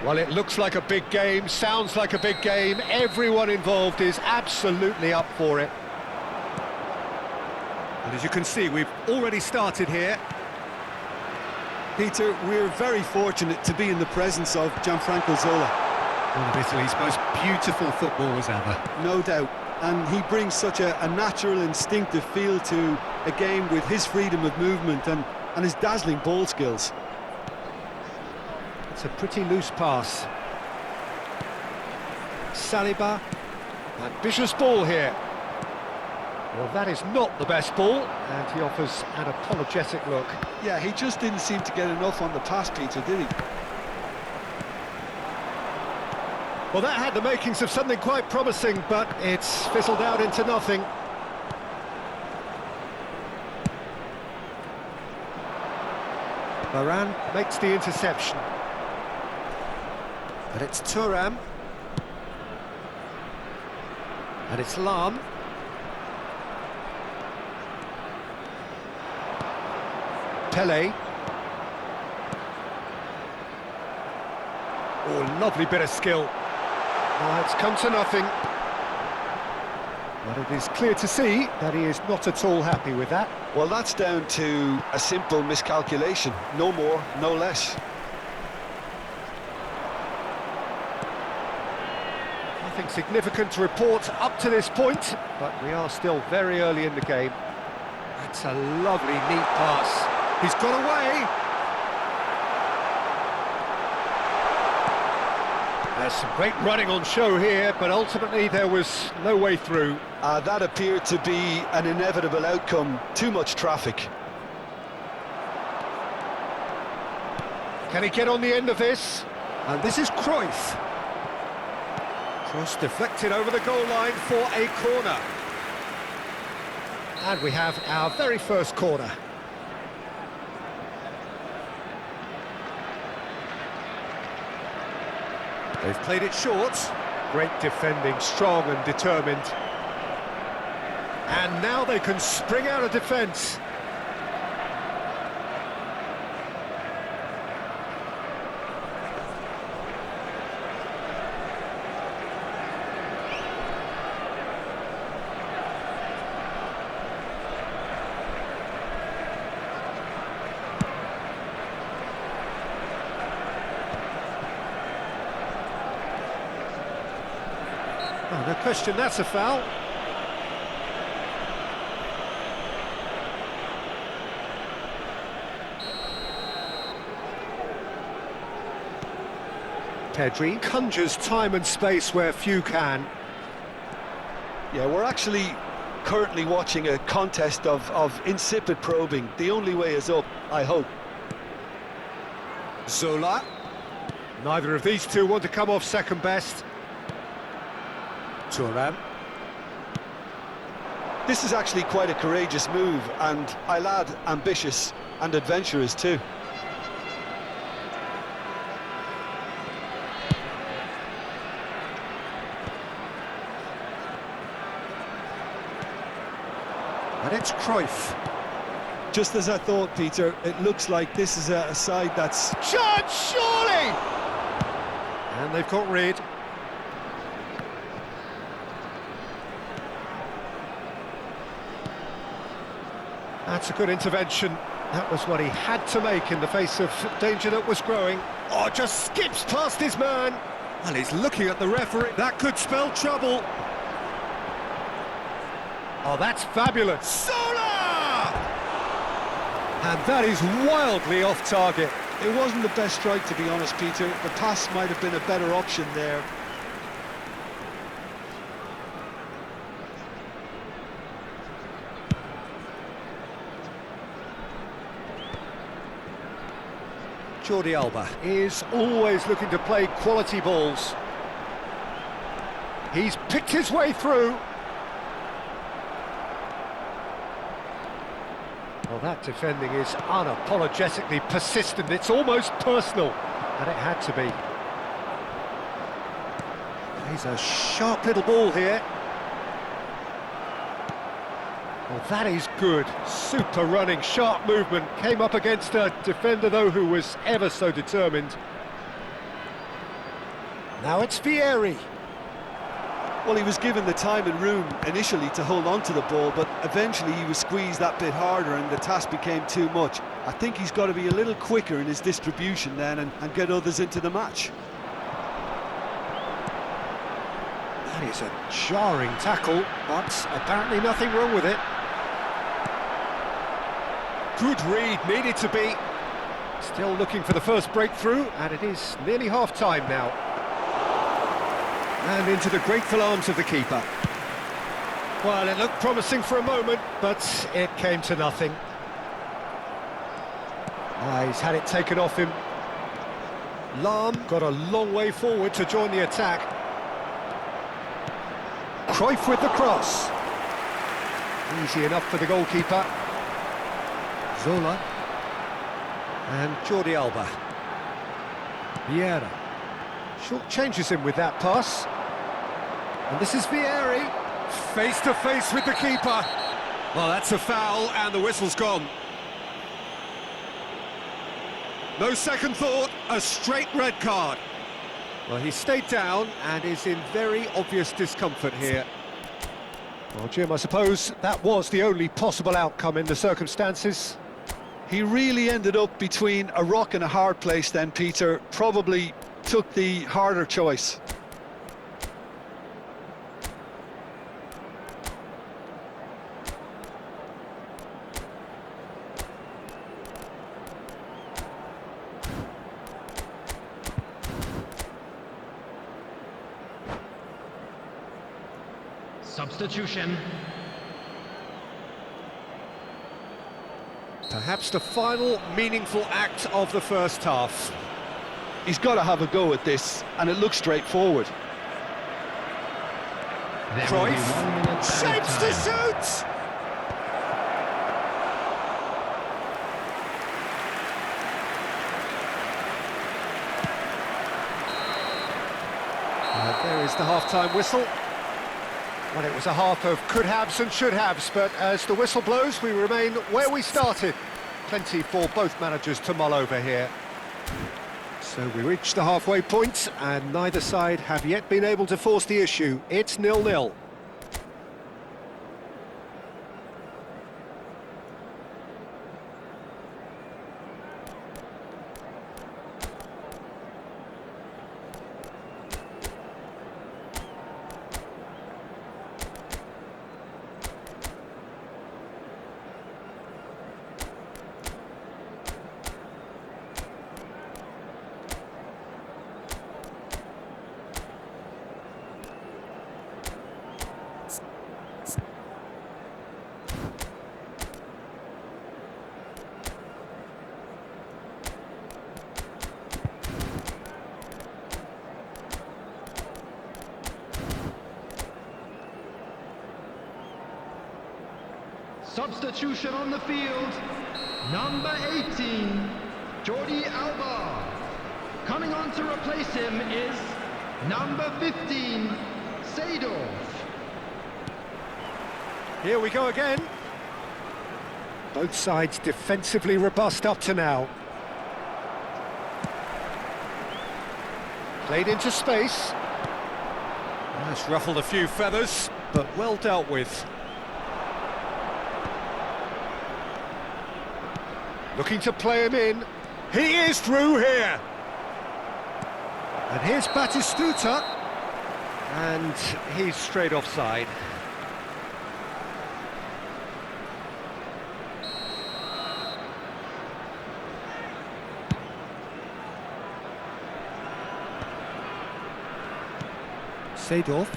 Well, it looks like a big game, sounds like a big game. Everyone involved is absolutely up for it. And as you can see, we've already started here. Peter, we're very fortunate to be in the presence of Gianfranco Zola. One of Italy's most beautiful footballers ever. No doubt. And he brings such a natural, instinctive feel to a game with his freedom of movement and his dazzling ball skills. It's a pretty loose pass. Saliba. Ambitious ball here. Well, that is not the best ball, and he offers an apologetic look. Yeah, he just didn't seem to get enough on the pass, Peter, did he? Well, that had the makings of something quite promising, but it's fizzled out into nothing. Varane makes the interception. But it's Thuram. And it's Lam. Pele. Oh, lovely bit of skill. Well, it's come to nothing. But it is clear to see that he is not at all happy with that. Well, that's down to a simple miscalculation. No more, no less. Nothing significant to report up to this point, but we are still very early in the game. That's a lovely, neat pass. He's got away. There's some great running on show here, but ultimately there was no way through. That appeared to be an inevitable outcome. Too much traffic. Can he get on the end of this? And this is Cruyff. Cross deflected over the goal line for a corner. And we have our very first corner. They've played it short. Great defending, strong and determined. And now they can spring out of defence. Oh, no question, that's a foul. Pedri conjures time and space where few can. Yeah, we're actually currently watching a contest of insipid probing. The only way is up, I hope. Zola. Neither of these two want to come off second best. Thuram. This is actually quite a courageous move, and I'll add ambitious and adventurous too. And it's Cruyff. Just as I thought, Peter, it looks like this is a side that's... Shot, surely! And they've got rid. That's a good intervention. That was what he had to make in the face of danger that was growing. Oh, just skips past his man. Well, he's looking at the referee. That could spell trouble. Oh, that's fabulous. Zola! And that is wildly off target. It wasn't the best strike, to be honest, Peter. The pass might have been a better option there. Jordi Alba is always looking to play quality balls. He's picked his way through. Well, that defending is unapologetically persistent. It's almost personal, and it had to be. He's a sharp little ball here. Well, that is good. Super running, sharp movement. Came up against a defender, though, who was ever so determined. Now it's Vieri. Well, he was given the time and room initially to hold on to the ball, but eventually he was squeezed that bit harder and the task became too much. I think he's got to be a little quicker in his distribution then and get others into the match. That is a jarring tackle, but apparently nothing wrong with it. Good read, needed to be. Still looking for the first breakthrough, and it is nearly half-time now. And into the grateful arms of the keeper. Well, it looked promising for a moment, but it came to nothing. He's had it taken off him. Lahm got a long way forward to join the attack. Cruyff with the cross. Easy enough for the goalkeeper. Zola. And Jordi Alba. Vieira. Short changes him with that pass. And this is Vieri. Face to face with the keeper. Well, that's a foul and the whistle's gone. No second thought, a straight red card. Well, he stayed down and is in very obvious discomfort here. Well, Jim, I suppose that was the only possible outcome in the circumstances. He really ended up between a rock and a hard place then, Peter. Probably took the harder choice. Substitution. Perhaps the final meaningful act of the first half. He's got to have a go at this, and it looks straightforward. Cruyff shapes to shoot! There is the half-time whistle. Well, it was a half of could-haves and should-haves, but as the whistle blows, we remain where we started. Plenty for both managers to mull over here. So we reach the halfway point, and neither side have yet been able to force the issue. It's 0-0. Substitution on the field. Number 18, Jordi Alba. Coming on to replace him is number 15, Seedorf. Here we go again. Both sides defensively robust up to now. Played into space. That's ruffled a few feathers, but well dealt with. Looking to play him in. He is through here. And here's Batistuta. And he's straight offside. Seedorf.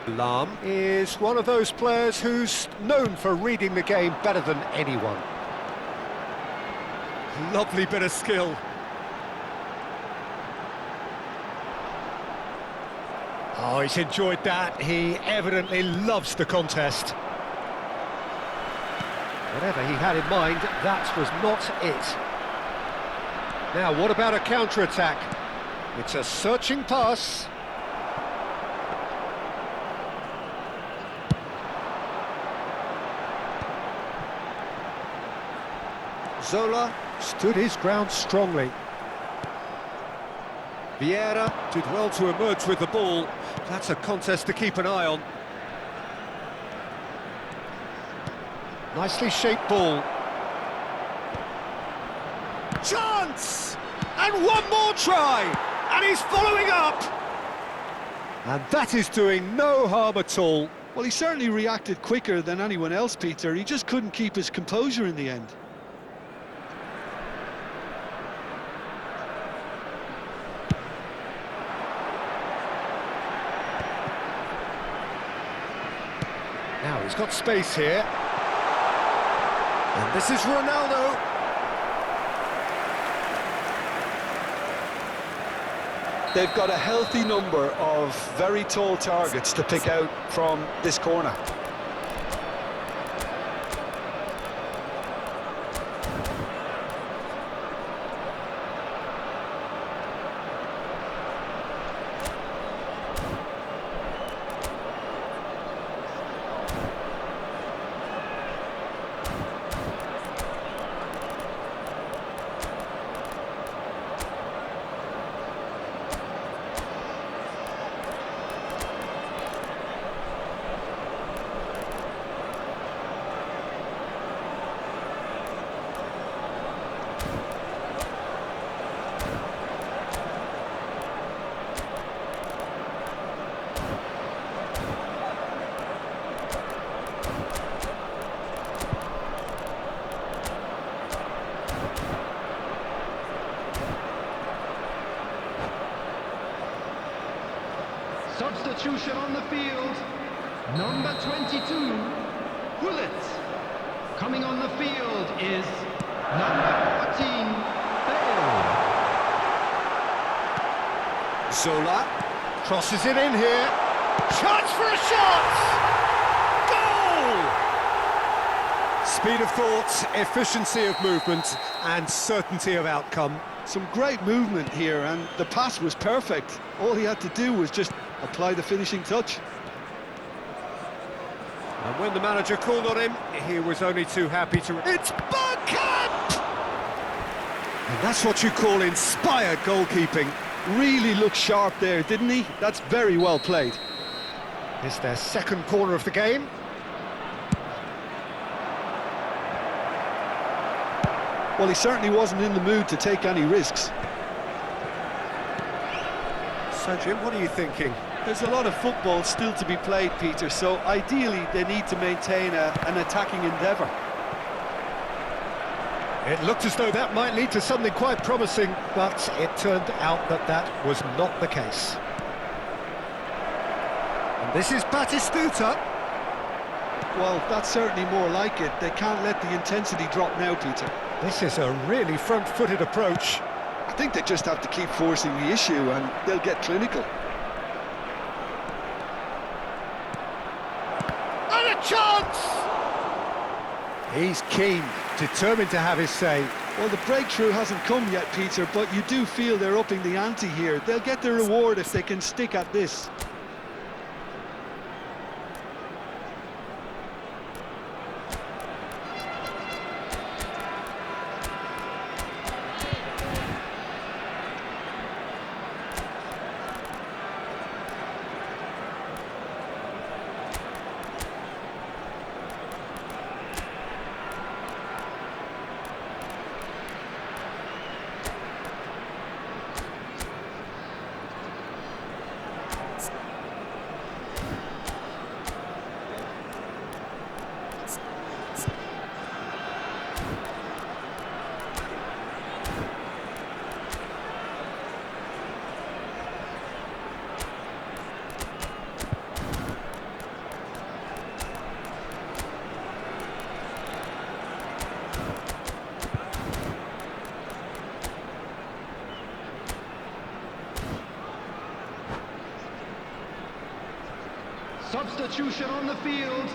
Lahm is one of those players who's known for reading the game better than anyone. Lovely bit of skill. Oh, he's enjoyed that. He evidently loves the contest. Whatever he had in mind, that was not it. Now, what about a counter-attack? It's a searching pass. Zola stood his ground strongly. Vieira did well to emerge with the ball. That's a contest to keep an eye on. Nicely shaped ball. Chance! And one more try! And he's following up! And that is doing no harm at all. Well, he certainly reacted quicker than anyone else, Peter. He just couldn't keep his composure in the end. Now he's got space here. And this is Ronaldo. They've got a healthy number of very tall targets to pick out from this corner. Substitution on the field, number 22, Gullit. Coming on the field is number 14, Bale. Zola crosses it in here. Chance for a shot! Goal! Speed of thought, efficiency of movement, and certainty of outcome. Some great movement here, and the pass was perfect. All he had to do was just apply the finishing touch. And when the manager called on him, he was only too happy to... It's Bergkamp! And that's what you call inspired goalkeeping. Really looked sharp there, didn't he? That's very well played. It's their second corner of the game. Well, he certainly wasn't in the mood to take any risks. So, Jim, what are you thinking? There's a lot of football still to be played, Peter, so ideally they need to maintain an attacking endeavour. It looked as though that might lead to something quite promising, but it turned out that that was not the case. And this is Batistuta. Well, that's certainly more like it. They can't let the intensity drop now, Peter. This is a really front-footed approach. I think they just have to keep forcing the issue and they'll get clinical. And a chance! He's keen, determined to have his say. Well, the breakthrough hasn't come yet, Peter, but you do feel they're upping the ante here. They'll get their reward if they can stick at this. Substitution on the field.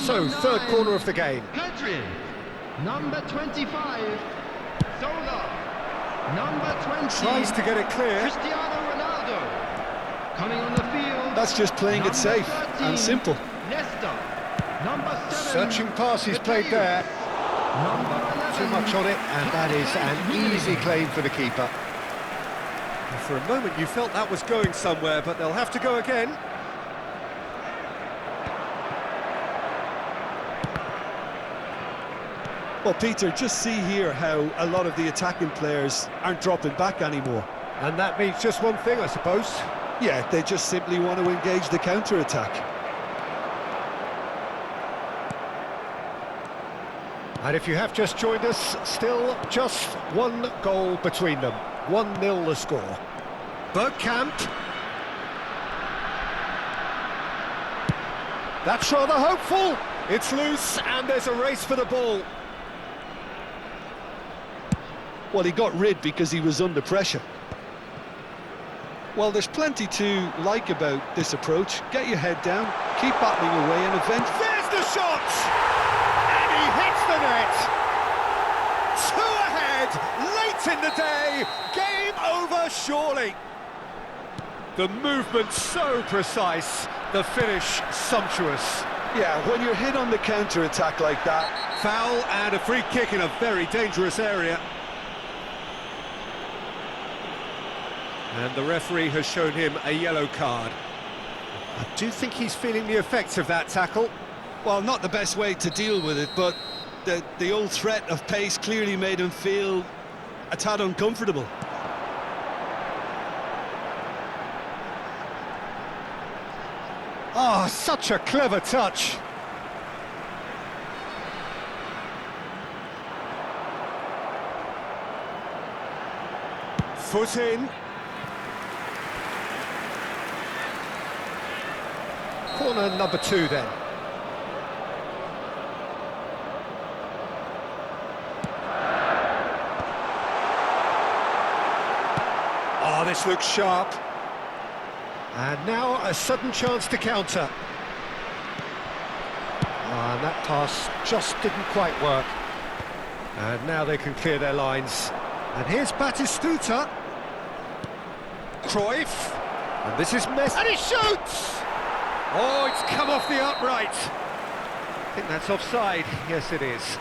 So, third corner of the game. Pedri. Number 25, Zola. Number 20, Tries to get it clear. Cristiano Ronaldo. Coming on the field. That's just playing it safe 13, and simple. Nesta. Number 7, Searching pass is played there. Number 11, Too much on it, and that is an easy claim for the keeper. For a moment you felt that was going somewhere, but they'll have to go again. Well, Peter, just see here how a lot of the attacking players aren't dropping back anymore. And that means just one thing, I suppose. Yeah, they just simply want to engage the counter-attack. And if you have just joined us, still just one goal between them. 1-0 the score. Bergkamp. That's rather hopeful. It's loose and there's a race for the ball. Well, he got rid because he was under pressure. Well, there's plenty to like about this approach. Get your head down, keep battling away, and eventually... There's the shot! And he hits the net! 2 ahead, late in the day, game over surely. The movement so precise, the finish sumptuous. Yeah, when you're hit on the counter-attack like that... Foul and a free kick in a very dangerous area. And the referee has shown him a yellow card. I do think he's feeling the effects of that tackle. Well, not the best way to deal with it, but the old threat of pace clearly made him feel a tad uncomfortable. Oh, such a clever touch. Foot in. Corner number 2 then. Oh, this looks sharp. And now a sudden chance to counter. Oh, and that pass just didn't quite work. And now they can clear their lines. And here's Batistuta. Cruyff. And this is Messi. And he shoots! Oh, it's come off the upright. I think that's offside. Yes, it is.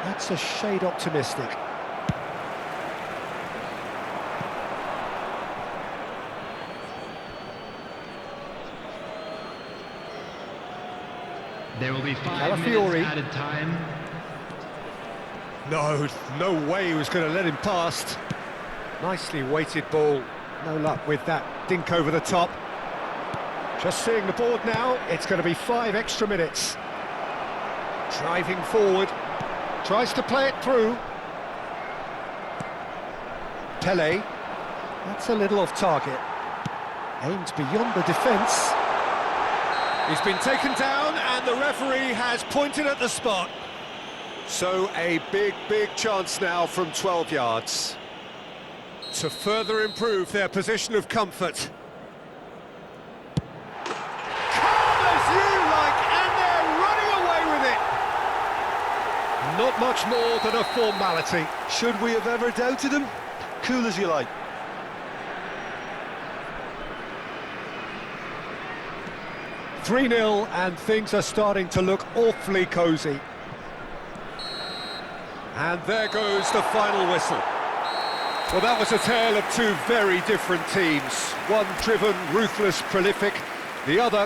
That's a shade optimistic. There will be 5 Calafiori. minutes added time. No way he was going to let him past. Nicely weighted ball. No luck with that dink over the top. Just seeing the board now, it's going to be 5 extra minutes. Driving forward. Tries to play it through. Pele. That's a little off target. Aimed beyond the defence. He's been taken down and the referee has pointed at the spot. So a big chance now from 12 yards to further improve their position of comfort. Calm as you like, and they're running away with it. Not much more than a formality. Should we have ever doubted him? Cool as you like. (3-0) and things are starting to look awfully cosy. And there goes the final whistle. Well, that was a tale of 2 very different teams. One driven, ruthless, prolific. The other